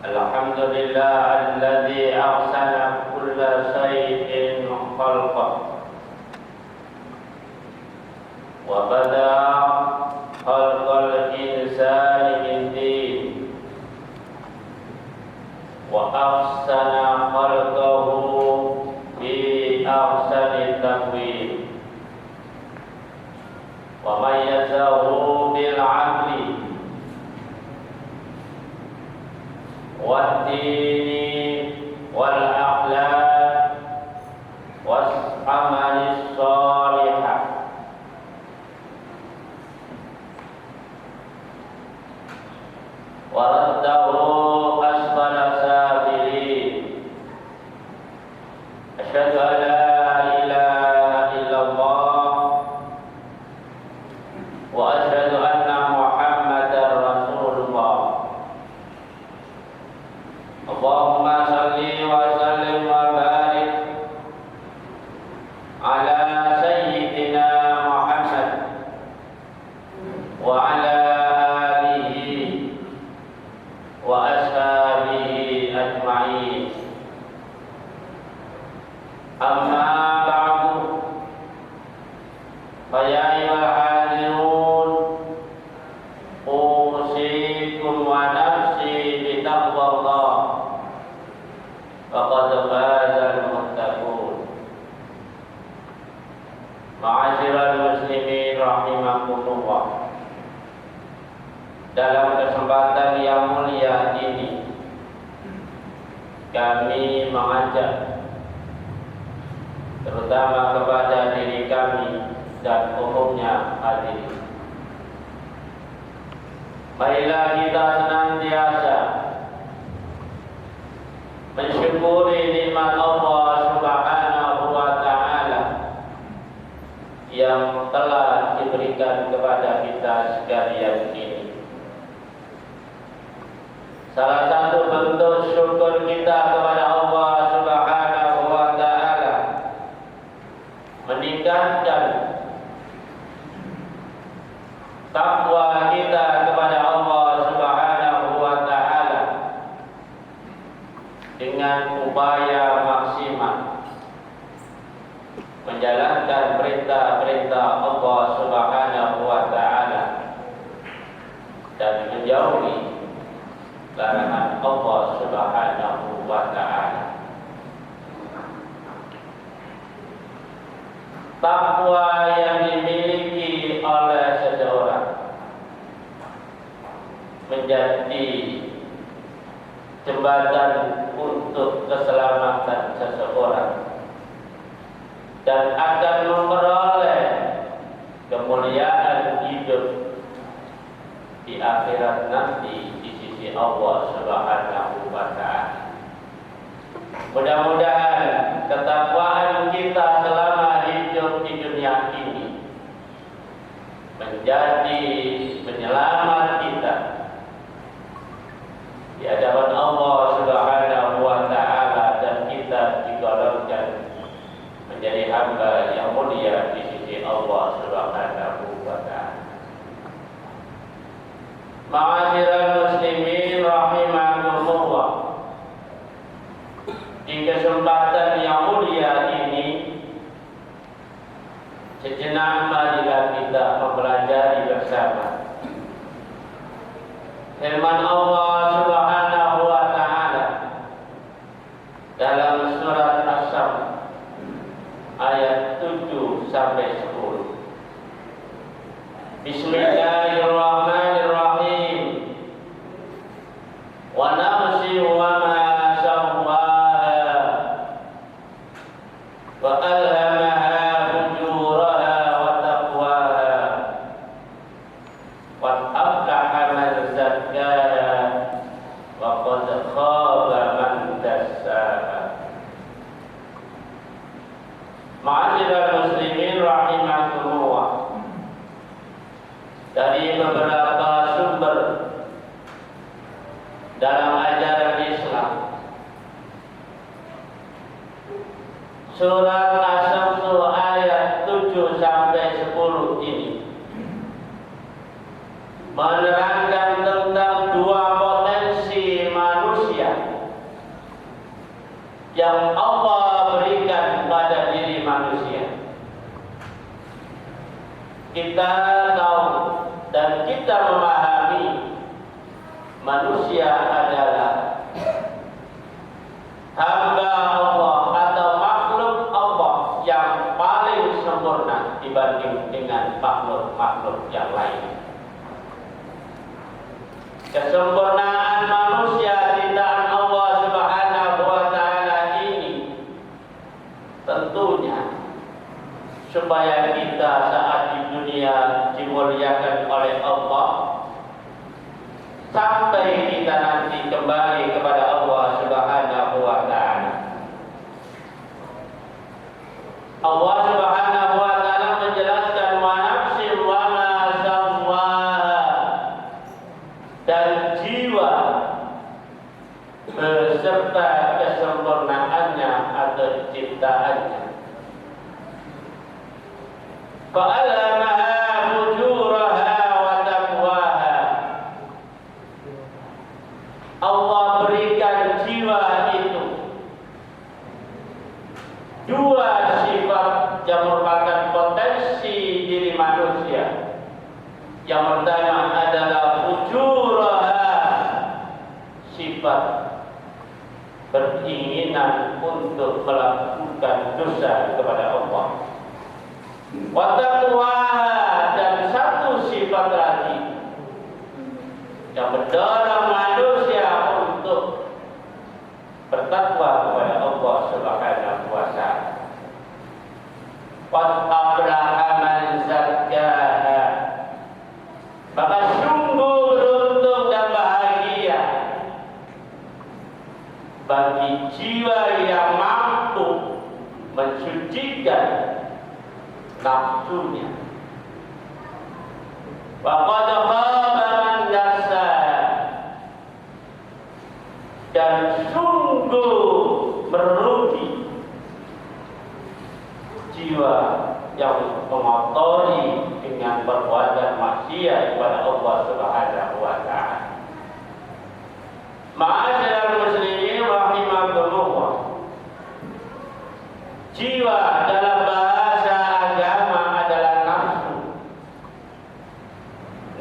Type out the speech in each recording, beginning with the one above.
Alhamdulillah alladzi ahsana kulla shay'in khalqah wa bada'a khalqal insani min tin wa ahsana khalqahu bi ahsani taqwim wa mayyazahu bil 'adli wad-dini wal akhlaq was amalis shalihah wa raddahu asfala sabilin. Asyhadu an la ilaha illallah wa asyhadu anna Muhammadar Rasulullah. Allahumma salli wa sallim wa barik ala sayyidina Muhammad wa ala alihi wa ashabihi ajma'in. Amma ba'du, fa ya ayyuhal hadirun, usikum wa nafsi bi taqwallah. Faqad fazal muttaqun. Ma'asyiral muslimin rahimakumullah. Dalam kesempatan yang mulia ini kami mengajak terutama kepada diri kami dan umumnya hadirin, marilah kita senantiasa mensyukuri nikmat Allah Subhanahu wa ta'ala yang telah diberikan kepada kita sekalian ini. Salah satu bentuk syukur kita kepada Allah Subhanahu wa ta'ala meningkatkan takwa kita kepada Allah Subhanahu wa ta'ala dengan upaya maksimal menjalankan perintah-perintah Allah Subhanahu wa ta'ala dan menjauhi larangan Allah Subhanahu wa ta'ala. Takwa yang dimiliki oleh seseorang menjadi jembatan untuk keselamatan seseorang dan akan memperoleh kemuliaan hidup di akhirat nanti di sisi Allah Subhanahu wa ta'ala. Mudah-mudahan ketakwaan kita selama hidup di dunia ini menjadi penyelamat kita di hadapan Allah Subhanahu wa ta'ala dan kita digolongkan menjadi hamba yang mulia di sisi Allah Subhanahu wa ta'ala. Ma'asyiral muslimin rahimakumullah. Di kesempatan yang mulia ini sejenak marilah kita mempelajari bersama firman Allah Subhanahu wa ta'ala dalam surat As-Samm ayat 7 sampai 10. Bismillahirrahmanirrahim. Wa nafsi wa ma sawwaha wa alhamaha fujuraha wa taqwaha wa aflaha man zakkaha wa qad khaba man dassaha. Ma'asyiral muslimin rahimakumullah. Dari beberapa sumber dalam ajaran Islam, surat As-Samm ayat 7 sampai 10 ini menerangkan tentang dua potensi manusia yang Allah berikan pada diri manusia. Kita tahu dan kita memahami manusia adalah hamba Allah atau makhluk Allah yang paling sempurna dibanding dengan makhluk-makhluk yang lain. Kesempurnaan manusia ciptaan Allah Subhanahu wa taala ini tentunya supaya kita saat di dunia dimuliakan oleh Allah sampai kita nanti kembali kepada Allah Subhanahu wa taala. Allah Subhanahu wa taala menjelaskan wa nafsin wa ma sawwaha, dan jiwa beserta kesempurnaannya atau ciptaannya. Fa'alhamaha fujuraha wa taqwaha. Allah berikan jiwa itu dua sifat yang merupakan potensi diri manusia. Yang pertama adalah fujuraha, sifat beringinan untuk melakukan dosa kepada Allah. Wa taqwaha, dan satu sifat lagi yang mendorong manusia untuk bertakwa kepada Allah Subhanahu wa taala. Qad aflaha man zakkaha, maka sungguh beruntung dan bahagia bagi jiwa yang mampu mensucikan nafsunya. Wa qad khaba man dassaha, dan sungguh merugi jiwa yang mengotori dengan perbuatan maksiat kepada Allah Subhanahu wa taala. Ma'asyiral muslimin rahimakumullah, jiwa dalam bahasa agama adalah nafsu.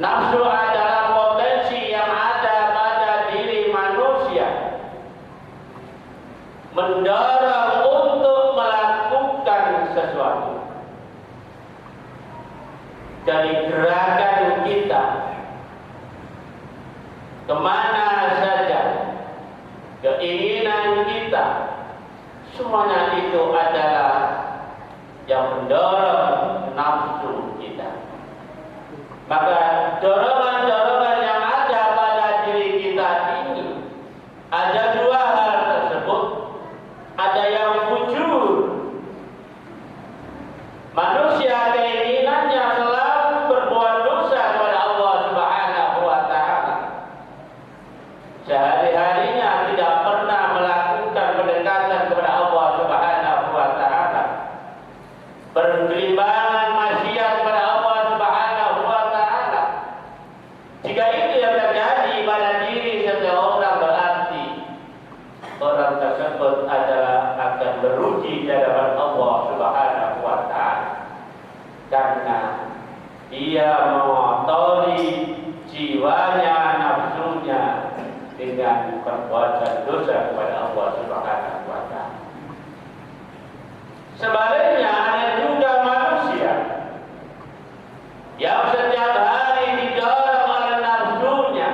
Nafsu adalah potensi yang ada pada diri manusia, mendorong untuk melakukan sesuatu. Dari gerakan kita kemana saja, keinginan kita, semuanya itu adalah yang mendorong nafsu kita. Maka dorongan-dorongan yang ada pada diri kita ini ada dua hal tersebut. Ada yang fujur, manusia keinginannya selalu berbuat dosa kepada Allah Subhanahu wa taala. Sehari-harinya tidak pernah melakukan pendekatan kepada Allah Subhanahu wa taala. Bergelimbangan maksiat kepada Allah Subhanahu wa taala. Jika itu yang terjadi pada diri seseorang, berarti orang tersebut adalah akan merugi di hadapan Allah Subhanahu wa taala, karena dia mengotori jiwanya, nafsunya dengan perbuatan dosa kepada Allah Subhanahu wa taala. Sebaliknya ada juga manusia yang setiap hari didorong oleh nafsunya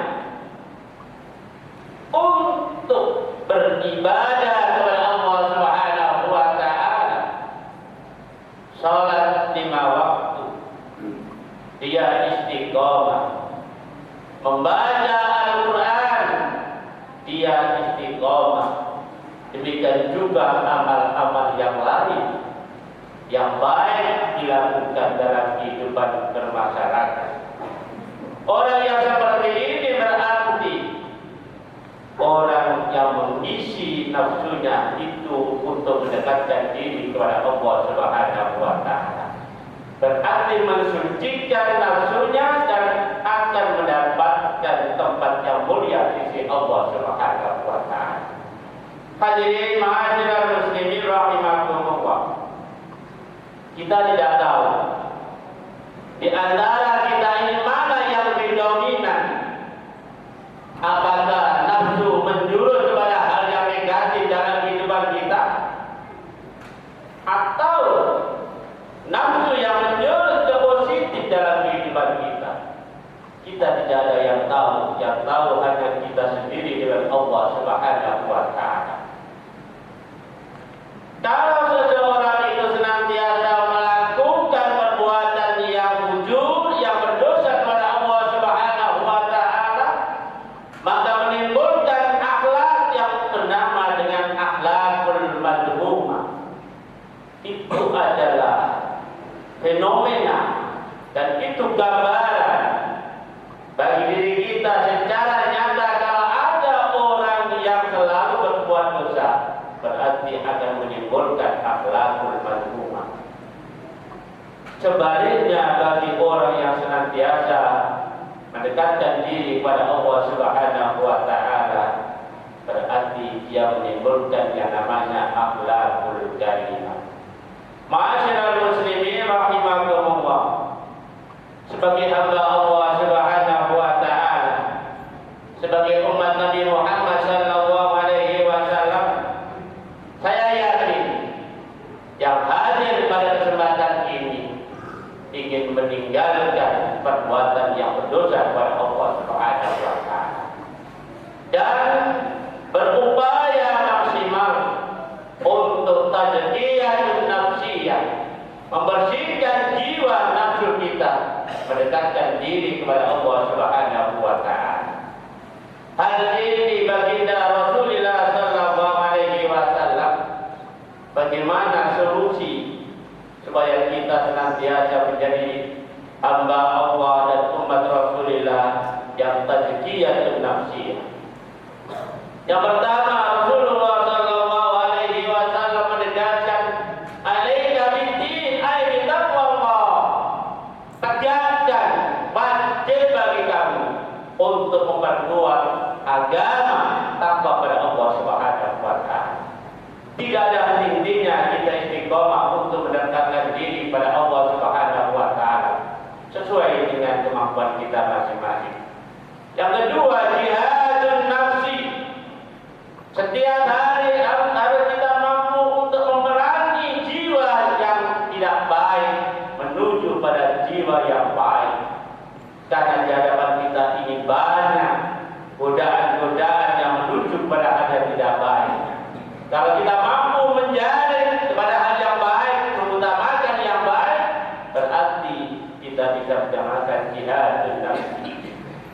untuk beribadah kepada Allah Subhanahu wa taala. Salat 5 waktu, dia istiqomah. Membaca Al-Quran, dia istiqomah. Demikian juga amal-amal yang lain yang baik dilakukan dalam kehidupan bermasyarakat. Orang yang seperti ini berarti orang yang mengisi nafsunya itu untuk mendekatkan diri kepada Allah Subhanahu wa taala. berarti mensucikan nafsunya dan akan mendapatkan tempat yang mulia di sisi Allah Subhanahu wa taala. Hadirin ma'asyiral muslimin rahimakumullah. Kita tidak tahu di antara kita ini mana yang lebih dominan. Apakah nafsu menjurus kepada hal yang negatif dalam kehidupan kita, atau nafsu yang menjurus ke positif dalam kehidupan kita? Kita tidak ada yang tahu. Yang tahu hanya kita sendiri dengan Allah Subhanahu wa taala. Kalau seseorang itu senantiasa melakukan perbuatan yang fujur, yang berdosa kepada Allah Subhanahu wa taala, maka menimbulkan akhlak yang bernama dengan akhlakul madhumah. Itu adalah fenomena dan itu gambaran bagi diri kita secara nyata. Kalau ada orang yang selalu berbuat dosa, berarti akan menimbulkan akhlakul madhumah. Sebaliknya, bagi orang yang senantiasa mendekatkan diri pada Allah Subhanahu wa taala, berarti dia menimbulkan yang namanya akhlakul karimah. Ma'asyiral muslimin rahimakumullah. Sebagai hamba Allah Subhanahu wa taala, sebagai umat Nabi Muhammad sallallahu alaihi wasallam, saya yakin yang hadir pada kesempatan ini ingin meninggalkan perbuatan yang berdosa kepada Allah Subhanahu wa taala dan berupaya maksimal untuk tazkiyatun nafsiyah, membersihkan jiwa nafsu kita, mendekatkan diri kepada Allah Subhanahu wa taala. Hal ini baginda Rasulullah sallallahu alaihi wasallam, bagaimana solusi supaya kita senantiasa menjadi hamba Allah dan umat Rasulullah yang tazkiyatun nafsiyah. Yang pertama, Rasulullah sallallahu alaihi wasallam menegaskan alaika biddin ay bitaqwallah. Tegakkan, wajib bagi kamu untuk memperkuat agama takwa kepada Allah Subhanahu wa taala. Tidak ada henti-hentinya kita istiqomah untuk mendekatkan diri pada Allah Subhanahu wa taala sesuai dengan kemampuan kita masing-masing. Yang kedua, jihadun nafsi. Setiap hari harus kita mampu untuk memerangi jiwa yang tidak baik menuju pada jiwa yang baik. Karena di hadapan kita ini banyak godaan-godaan yang menuju kepada hal yang tidak baik. Kalau kita mampu menjalin kepada hal yang baik, mengutamakan yang baik, berarti kita bisa menjalankan jihadun nafsi.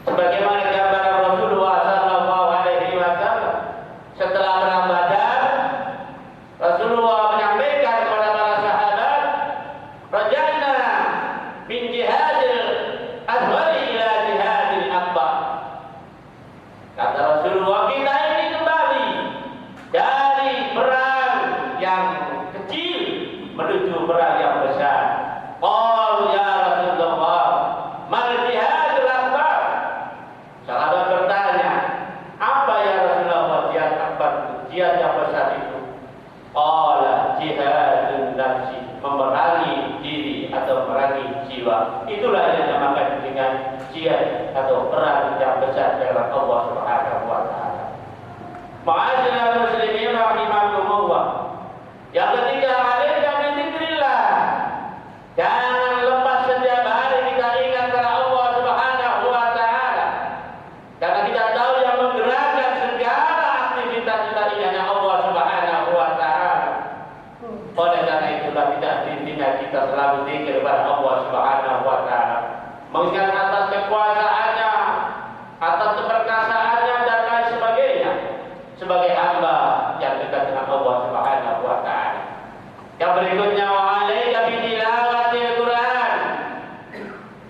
Sebagaimana gambaran Rasulullah sallallahu alaihi wasallam setelah perang Badar, Rasulullah menyampaikan kepada para sahabat, "Raja'na min jihadil asghari ila jihadil akbar." Kata Rasulullah, kita ini kembali dari perang yang kecil menuju perang yang besar. Qalu ya Rasulullah, mal jihadul akbar? Sahabat bertanya, apa ya Rasulullah jihad akbar, jihad yang besar itu? Qala jihadun nafsi, memerangi diri atau memerangi jiwa. Itulah yang dinamakan dengan jihad atau perang yang besar dalam Allah Subhanahu wa taala. Ma'asyiral muslimin rahimakumullah. Yang ketiga, alaika bi dzikrillah. Jangan lepas setiap hari kita ingat kepada Allah Subhanahu wa taala. Karena kita tahu yang menggerakkan segala aktivitas kita ini hanya Allah Subhanahu wa taala. Oleh karena itulah tidak henti-hentinya kita selalu zikir kepada Allah Subhanahu wa taala. Mengingat atas kekuasaannya, atas keperkasaannya dan lain sebagainya, sebagai hamba yang dekat dengan Allah Subhanahu wa taala. Yang berikutnya, wa alaika bi tilawatil Quran.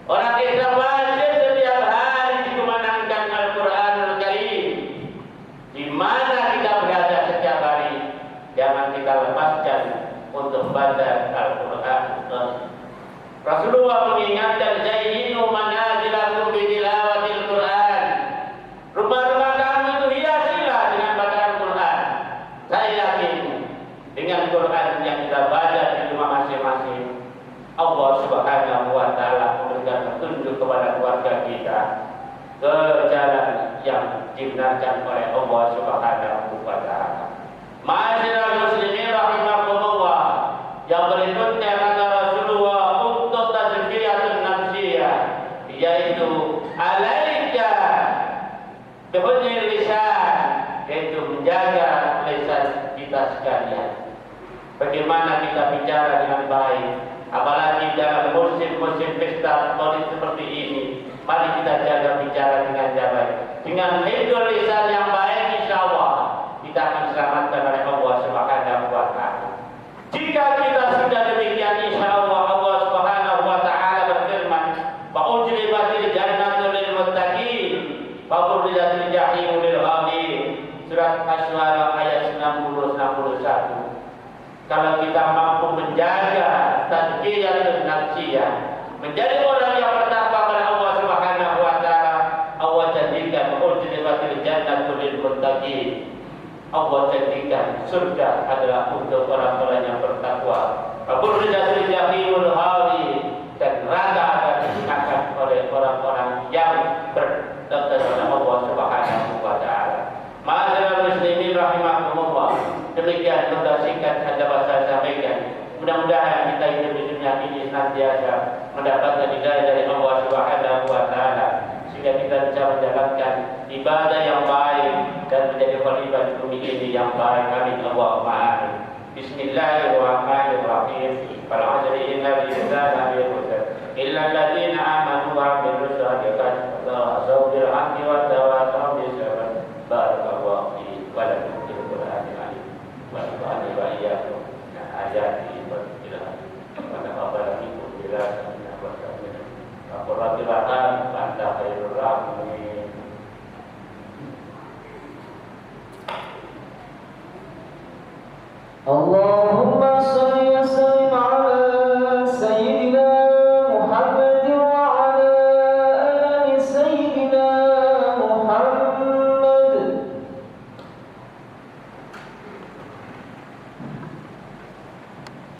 Orang Islam wajib setiap hari dikumandangkan Al-Qur'anul Karim. Di mana kita berada setiap hari, jangan kita lepaskan untuk membaca Al-Qur'an. Rasulullah mengingatkan zayyinu manazilakum bitilawatil Quran. Rumah-rumah kamu itu hiasilah dengan bacaan Quran. Saya yakin dengan Quran yang kita baca di rumah masing-masing, Allah Subhanahu wa taala memberikan petunjuk kepada keluarga kita ke jalan yang dibenarkan oleh Allah Subhanahu wa taala. Ma'asyiral muslimin rahimakumullah. Yang berikutnya kata Rasulullah untuk tazkiyatun nafsiyah, yaitu alaika bihusnil lisan, yaitu menjaga lisan kita sekalian. Bagaimana kita bicara dengan baik, apalagi dalam musim-musim pesta politik seperti ini. Mari kita jaga bicara dengan baik. Dengan hifdzul lisan yang baik, insya Allah kita akan diselamatkan oleh Allah Subhanahu wa taala. Jika kita sudah demikian, insya Allah Allah Subhanahu wa taala berfirman, "Wa ujribatil jannatu lil muttaqin, wa burrizatil jahimu lil ghawin." Surat Asy-Syu'ara ayat 90-91. Kalau kita mampu menjaga tazkiyatun nafsiyah, menjadi orang yang bertakwa kepada Allah Subhanahu wa taala, Allah jadikan ujribatil jannatu lil muttaqin. Allah jadikan surga adalah untuk orang-orang yang bertakwa. Burrizatil jahimul hawi, dan neraka akan digunakan oleh orang-orang yang bertakwa kepada Allah Subhanahu wa taala. Ma'asyiral muslimin rahimakumullah. Demikian sudah singkat saja saya sampaikan. Mudah-mudahan kita hidup di dunia ini senantiasa mendapatkan hidayah dari Allah Subhanahu wa taala, sehingga kita bisa menjalankan ibadah yang baik dan menjadi khalifah di bumi ini yang baik. Amin Allahumma amin. Bismillahirrahmanirrahim. Wal 'asri innal insana lafi khusr illa alladziina aamanu wa 'amilus shalihaati wa tawassaw bil haqqi wa tawassaw bis sabr. Barakallahu fi wa lakum fil Qur'anil 'azim. Wa nafa'ani wa iyyakum bi ayatihi wa tilawatihi. Wa nafa'ana bikum bila sami'na wa sami'na. Qur'anil 'azim anta khairur rahimin. Allah